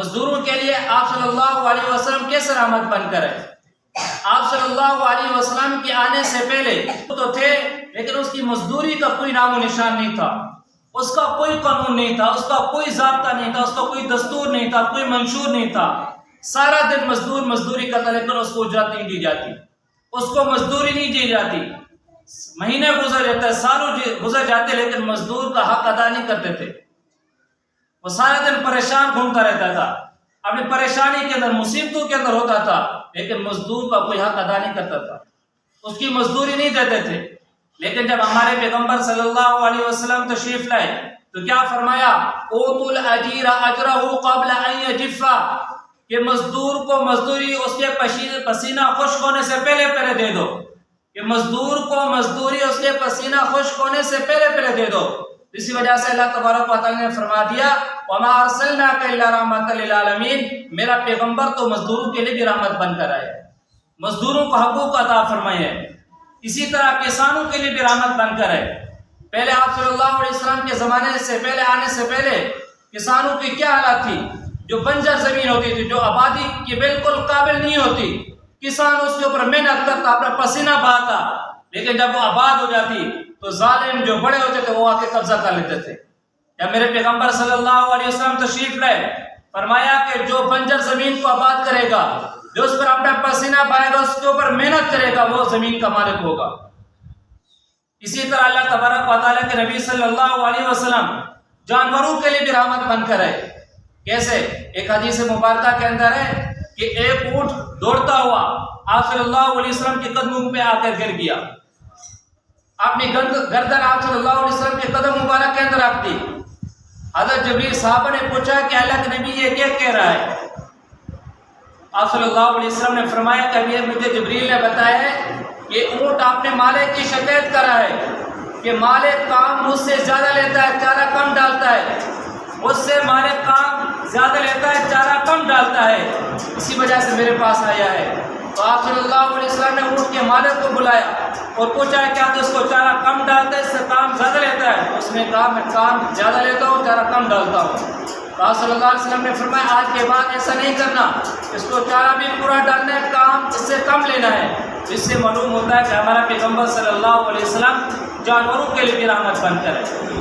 مزدوروں کے لیے آپ صلی اللہ علیہ وسلم کیسے رحمت بن کر ہے؟ آپ صلی اللہ علیہ وسلم کے آنے سے پہلے تو تھے، لیکن اس کی مزدوری کا کوئی نام و نشان نہیں تھا، اس کا کوئی قانون نہیں تھا، اس کا کوئی ضابطہ نہیں تھا، اس کا کوئی دستور نہیں تھا، کوئی منشور نہیں تھا۔ سارا دن مزدور مزدوری کرتا، لیکن اس کو اجرت نہیں دی جاتی، اس کو مزدوری نہیں دی جاتی۔ مہینے گزر جاتے، سالوں گزر جاتے، لیکن مزدور کا حق ادا نہیں کرتے تھے۔ وہ سارا دن پریشان گھومتا رہتا تھا، اپنی پریشانی کے اندر، مصیبتوں کے اندر ہوتا تھا، لیکن مزدور کا کوئی حق ادا نہیں کرتا تھا، اس کی مزدوری نہیں دیتے تھے۔ لیکن جب ہمارے پیغمبر صلی اللہ علیہ وسلم تشریف لائے تو کیا فرمایا؟ اوتوا الاجیر اجرہ قبل ان یجف، کہ مزدور کو مزدوری اس کے پسینہ خشک ہونے سے پہلے دے دو، کہ مزدور کو مزدوری اس کے پسینہ خشک ہونے سے پہلے دے دو۔ اسی وجہ سے اللہ تبارک و تعالی نے فرما دیا وما ارسلناک الا رحمۃ للعالمین، میرا پیغمبر تو مزدوروں کے لیے بھی رحمت بن کر آیا ہے، مزدوروں کو حقوق عطا فرمائے ہیں۔ اسی طرح کسانوں کے لیے بھی رحمت بن کر ہے۔ پہلے آپ صلی اللہ علیہ وسلم کے زمانے سے پہلے، آنے سے پہلے کسانوں کی کیا حالت تھی؟ جو بنجر زمین ہوتی تھی، جو آبادی کی بالکل قابل نہیں ہوتی، کسان اس کے اوپر محنت کرتا، اپنا پسینہ بہاتا، لیکن جب وہ آباد ہو جاتی تو ظالم جو بڑے ہوتے تھے وہ آ کے قبضہ کر لیتے تھے۔ جب میرے پیغمبر صلی اللہ علیہ وسلم تشریف لائے، فرمایا کہ جو بنجر زمین کو آباد کرے گا، جو اس پر اپنا پسینہ بہائے گا، اس کے اوپر محنت کرے گا، وہ زمین کا مالک ہوگا۔ اسی طرح اللہ تبارک و تعالیٰ کے نبی صلی اللہ علیہ وسلم جانوروں کے لیے بھی رحمت بن کر ہے۔ کیسے؟ ایک حدیث مبارکہ کے اندر ہے کہ ایک اونٹ دوڑتا ہوا آپ صلی اللہ علیہ وسلم کے قدموں پہ آ کر گر گیا، اپنی گردن آپ صلی اللہ علیہ وسلم کے قدم مبارک کے اندر رکھ دی۔ حضرت جبریل صحابہ نے پوچھا کہ اللہ کے نبی یہ کیا کہہ رہا ہے؟ آپ صلی اللہ علیہ وسلم نے فرمایا کہ ابھی مجھے جبریل نے بتایا ہے کہ اونٹ اپنے مالک کی شکایت کر رہا ہے کہ مالک کام مجھ سے زیادہ لیتا ہے، چارہ کم ڈالتا ہے، مجھ سے مالک کام زیادہ لیتا ہے، چارہ کم ڈالتا ہے، اسی وجہ سے میرے پاس آیا ہے۔ تو آپ صلی اللہ علیہ وسلم نے اونٹ کے مالک کو بلایا اور پوچھا کیا تو اس کو چارہ کم ڈالتا ہے، اس سے کام زیادہ لیتا ہے؟ اس نے کہا میں کام زیادہ لیتا ہوں، چارہ کم ڈالتا ہوں۔ تو آپ صلی اللہ علیہ وسلم نے فرمایا آج کے بعد ایسا نہیں کرنا، اس کو چارہ بھی پورا ڈالنا ہے، کام اس سے کم لینا ہے۔ اس سے معلوم ہوتا ہے کہ ہمارا پیغمبر صلی اللہ علیہ وسلم جانوروں کے لیے بھی رحمت بن کر ہے۔